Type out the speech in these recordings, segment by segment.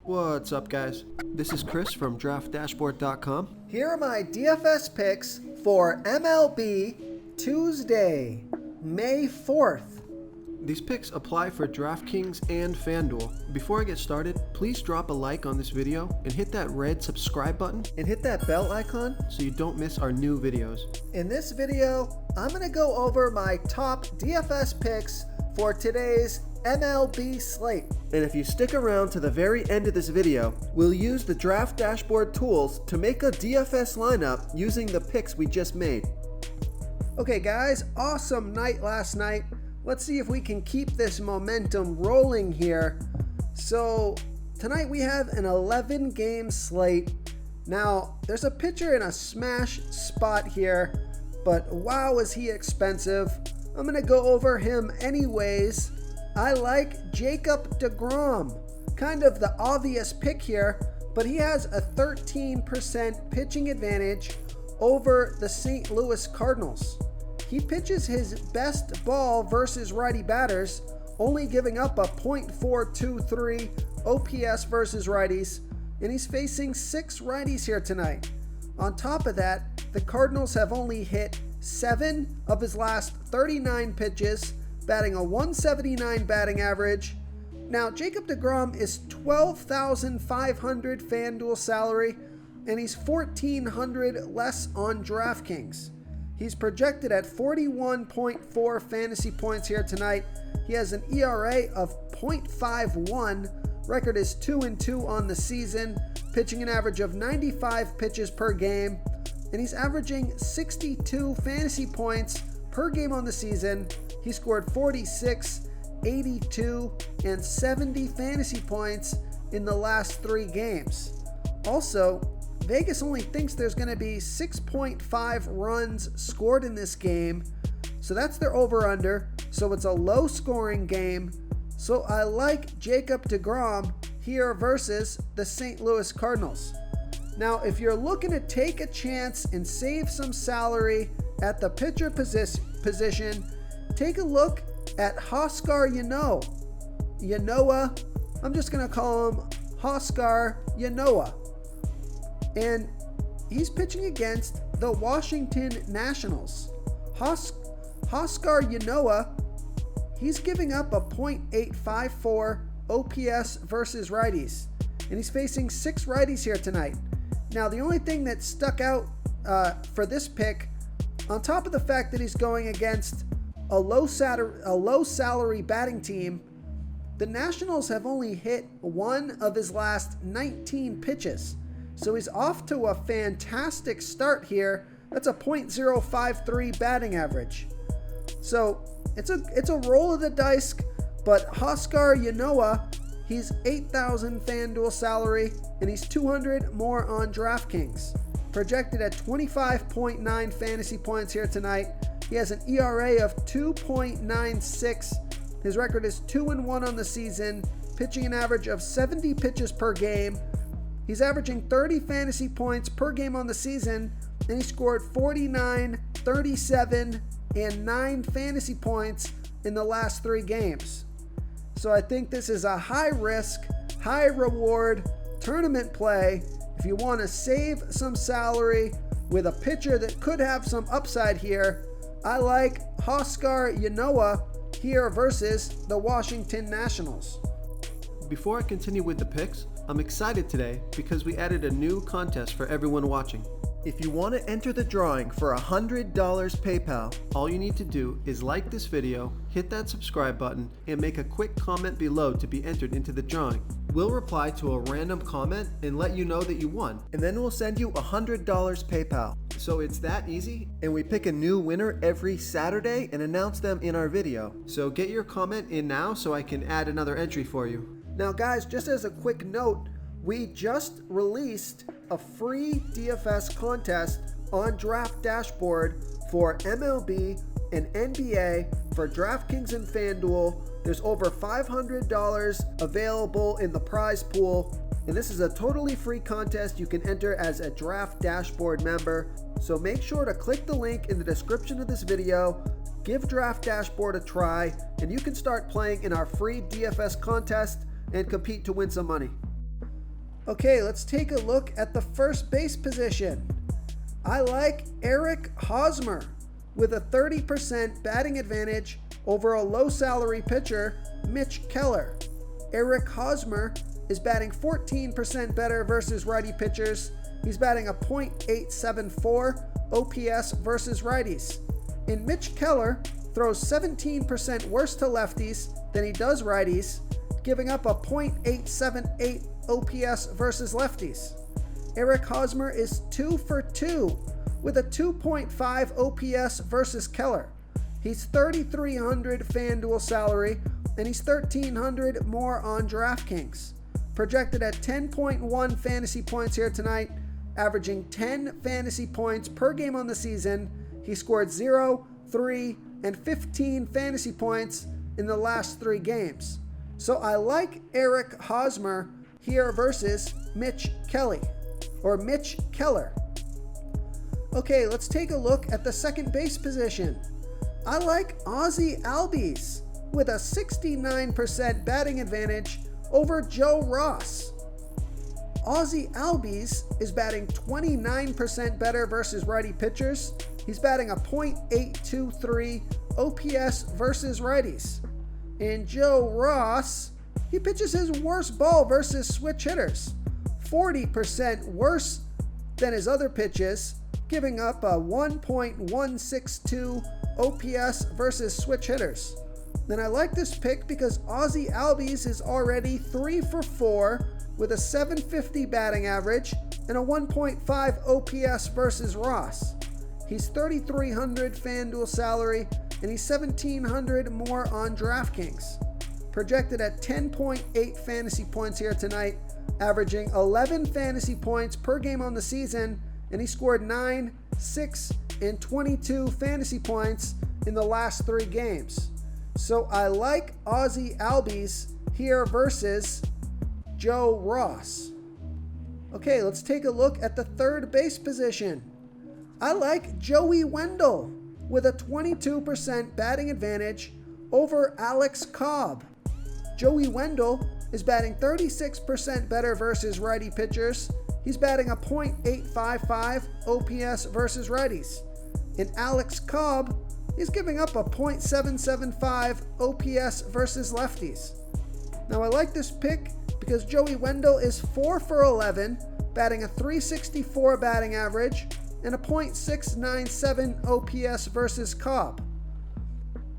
What's up, guys? This is Chris from DraftDashboard.com. Here are my DFS picks for MLB Tuesday, May 4th. These picks apply for DraftKings and FanDuel. Before I get started, please drop a like on this video and hit that red subscribe button And hit that bell icon. so you don't miss our new videos. In this video, I'm going to go over my top DFS picks for today's MLB slate. And if you stick around to the very end of this video, we'll use the Draft Dashboard tools to make a DFS lineup using the picks we just made. Okay guys, awesome night last night. Let's see if we can keep this momentum rolling here. So tonight we have an 11 game slate. Now there's a pitcher in a smash spot here, but wow is he expensive. I'm gonna go over him anyways. I like Jacob deGrom, kind of the obvious pick here, but he has a 13% pitching advantage over the St. Louis Cardinals. He pitches his best ball versus righty batters, only giving up a .423 OPS versus righties, and he's facing 6 righties here tonight. On top of that, the Cardinals have only hit 7 of his last 39 pitches, batting a 179 batting average. Now, Jacob deGrom is $12,500 FanDuel salary, and he's $1,400 less on DraftKings. He's projected at 41.4 fantasy points here tonight. He has an ERA of .51. Record is 2-2 on the season, pitching an average of 95 pitches per game, and he's averaging 62 fantasy points per game on the season. He scored 46, 82, and 70 fantasy points in the last 3 games. Also, Vegas only thinks there's going to be 6.5 runs scored in this game, so that's their over-under, so it's a low-scoring game. So I like Jacob deGrom here versus the St. Louis Cardinals. Now, if you're looking to take a chance and save some salary at the pitcher position, take a look at Huascar Ynoa. I'm just going to call him Huascar Ynoa. And he's pitching against the Washington Nationals. Huascar Ynoa, he's giving up a .854 OPS versus righties. And he's facing 6 righties here tonight. Now, the only thing that stuck out for this pick, on top of the fact that he's going against a low salary batting team, the Nationals have only hit 1 of his last 19 pitches. So he's off to a fantastic start here. That's a .053 batting average. So it's a roll of the dice, but Huascar Ynoa, he's $8,000 FanDuel salary, and he's $200 more on DraftKings. Projected at 25.9 fantasy points here tonight. He has an ERA of 2.96. His record is 2-1 on the season, pitching an average of 70 pitches per game. He's averaging 30 fantasy points per game on the season, and he scored 49, 37, and 9 fantasy points in the last 3 games. So I think this is a high risk, high reward tournament play if you want to save some salary with a pitcher that could have some upside here. I like Huascar Ynoa here versus the Washington Nationals. Before I continue with the picks, I'm excited today because we added a new contest for everyone watching. If you want to enter the drawing for $100 PayPal, all you need to do is like this video, hit that subscribe button, and make a quick comment below to be entered into the drawing. We'll reply to a random comment and let you know that you won, and then we'll send you $100 PayPal. So it's that easy, and we pick a new winner every Saturday and announce them in our video. So get your comment in now so I can add another entry for you. Now guys, just as a quick note, we just released a free DFS contest on Draft Dashboard for MLB and NBA for DraftKings and FanDuel. There's over $500 available in the prize pool, and this is a totally free contest you can enter as a Draft Dashboard member. So make sure to click the link in the description of this video, give Draft Dashboard a try, and you can start playing in our free DFS contest and compete to win some money. Okay, let's take a look at the first base position. I like Eric Hosmer with a 30% batting advantage over a low salary pitcher, Mitch Keller. Eric Hosmer is batting 14% better versus righty pitchers. He's batting a .874 OPS versus righties. And Mitch Keller throws 17% worse to lefties than he does righties, giving up a .878 OPS versus lefties. Eric Hosmer is 2 for 2 with a 2.5 OPS versus Keller. He's $3,300 FanDuel salary, and he's $1,300 more on DraftKings. Projected at 10.1 fantasy points here tonight, averaging 10 fantasy points per game on the season. He scored 0, 3, and 15 fantasy points in the last 3 games. So I like Eric Hosmer here versus Mitch Keller. Okay, let's take a look at the second base position. I like Ozzie Albies with a 69% batting advantage over Joe Ross. Ozzie Albies is batting 29% better versus righty pitchers. He's batting a .823 OPS versus righties. And Joe Ross, he pitches his worst ball versus switch hitters, 40% worse than his other pitches, giving up a 1.162 OPS versus switch hitters. Then I like this pick because Ozzie Albies is already 3 for 4 with a .750 batting average and a 1.5 OPS versus Ross. He's $3,300 FanDuel salary, and he's $1,700 more on DraftKings. Projected at 10.8 fantasy points here tonight, averaging 11 fantasy points per game on the season, and he scored 9, 6, and 22 fantasy points in the last 3 games. So I like Ozzie Albies here versus Joe Ross. Okay, let's take a look at the third base position. I like Joey Wendell with a 22% batting advantage over Alex Cobb. Joey Wendell is batting 36% better versus righty pitchers. He's batting a .855 OPS versus righties. And Alex Cobb is giving up a .775 OPS versus lefties. Now I like this pick because Joey Wendell is 4 for 11, batting a .364 batting average and a .697 OPS versus Cobb.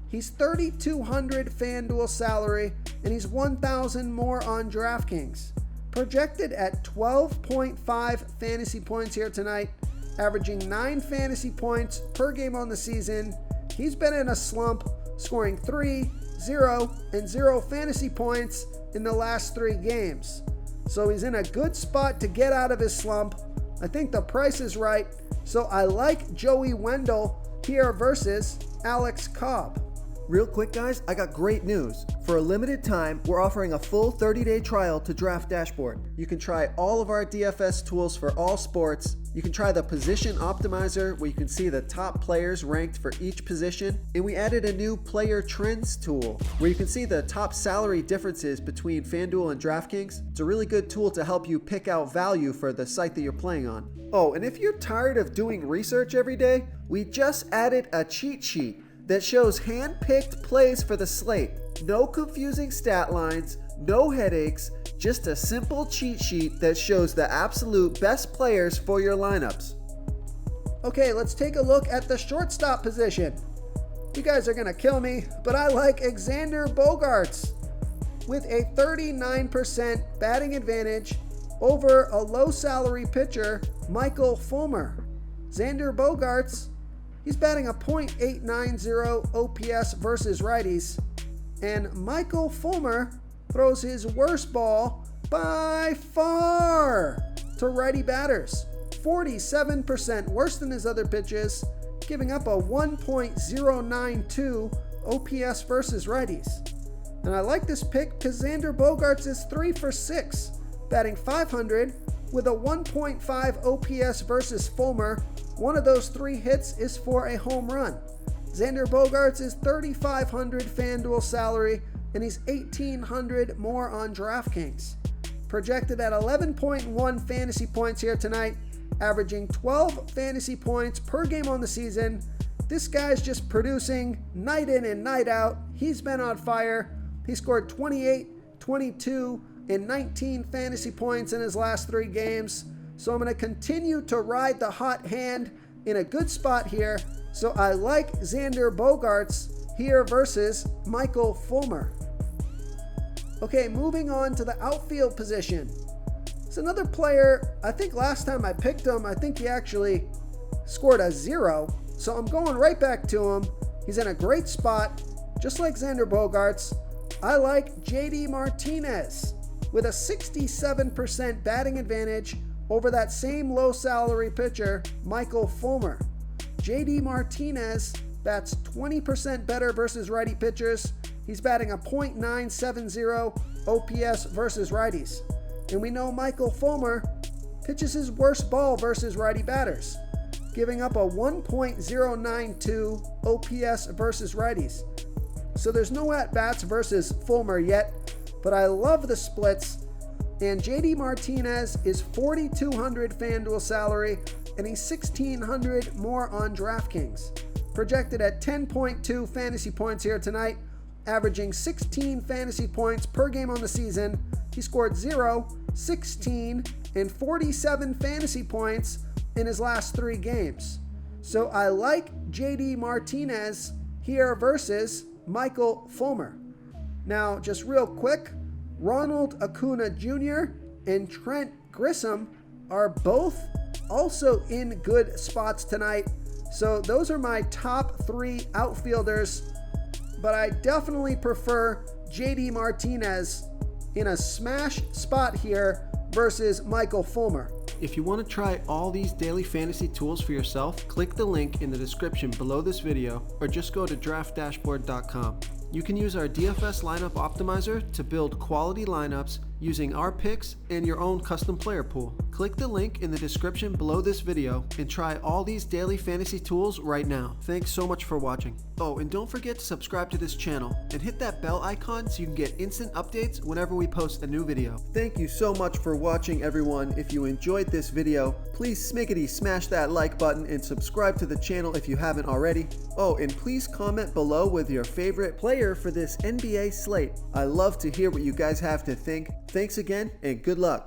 He's $3,200 FanDuel salary, and he's $1,000 more on DraftKings. Projected at 12.5 fantasy points here tonight, averaging 9 fantasy points per game on the season. He's been in a slump, scoring 3, 0, and 0 fantasy points in the last 3 games. So he's in a good spot to get out of his slump. I think the price is right, so I like Joey Wendell here versus Alex Cobb. Real quick, guys, I got great news. For a limited time, we're offering a full 30-day trial to Draft Dashboard. You can try all of our DFS tools for all sports. You can try the Position Optimizer, where you can see the top players ranked for each position. And we added a new Player Trends tool, where you can see the top salary differences between FanDuel and DraftKings. It's a really good tool to help you pick out value for the site that you're playing on. Oh, and if you're tired of doing research every day, we just added a cheat sheet that shows hand-picked plays for the slate. No confusing stat lines, no headaches, just a simple cheat sheet that shows the absolute best players for your lineups. Okay, let's take a look at the shortstop position. You guys are gonna kill me, but I like Xander Bogaerts with a 39% batting advantage over a low-salary pitcher, Michael Fulmer. Xander Bogaerts, he's batting a .890 OPS versus righties, and Michael Fulmer throws his worst ball by far to righty batters, 47% worse than his other pitches, giving up a 1.092 OPS versus righties. And I like this pick because Xander Bogaerts is 3 for 6, batting .500 with a 1.5 OPS versus Fulmer. One of those 3 hits is for a home run. Xander Bogaerts is $3,500 FanDuel salary, and he's $1,800 more on DraftKings. projected at 11.1 fantasy points here tonight, averaging 12 fantasy points per game on the season. This guy's just producing night in and night out. He's been on fire. He scored 28, 22, and 19 fantasy points in his last 3 games. So I'm going to continue to ride the hot hand in a good spot here. So I like Xander Bogaerts here versus Michael Fulmer. Okay, moving on to the outfield position. It's another player, I think last time I picked him, I think he actually scored a 0. So I'm going right back to him. He's in a great spot, just like Xander Bogaerts. I like JD Martinez with a 67% batting advantage over that same low salary pitcher, Michael Fulmer. JD Martinez bats 20% better versus righty pitchers. He's batting a .970 OPS versus righties. And we know Michael Fulmer pitches his worst ball versus righty batters, giving up a 1.092 OPS versus righties. So there's no at-bats versus Fulmer yet, but I love the splits. And JD Martinez is $4,200 FanDuel salary, and he's $1,600 more on DraftKings. Projected at 10.2 fantasy points here tonight, averaging 16 fantasy points per game on the season. He scored 0, 16, and 47 fantasy points in his last 3 games. So I like JD Martinez here versus Michael Fulmer. Now, just real quick, Ronald Acuna Jr. and Trent Grisham are both also in good spots tonight. So those are my top 3 outfielders, but I definitely prefer JD Martinez in a smash spot here versus Michael Fulmer. If you want to try all these daily fantasy tools for yourself, click the link in the description below this video or just go to draftdashboard.com. You can use our DFS lineup optimizer to build quality lineups using our picks and your own custom player pool. Click the link in the description below this video and try all these daily fantasy tools right now. Thanks so much for watching. Oh, and don't forget to subscribe to this channel and hit that bell icon so you can get instant updates whenever we post a new video. Thank you so much for watching, everyone. If you enjoyed this video, please smiggity smash that like button and subscribe to the channel if you haven't already. Oh, and please comment below with your favorite player for this NBA slate. I love to hear what you guys have to think. Thanks again and good luck.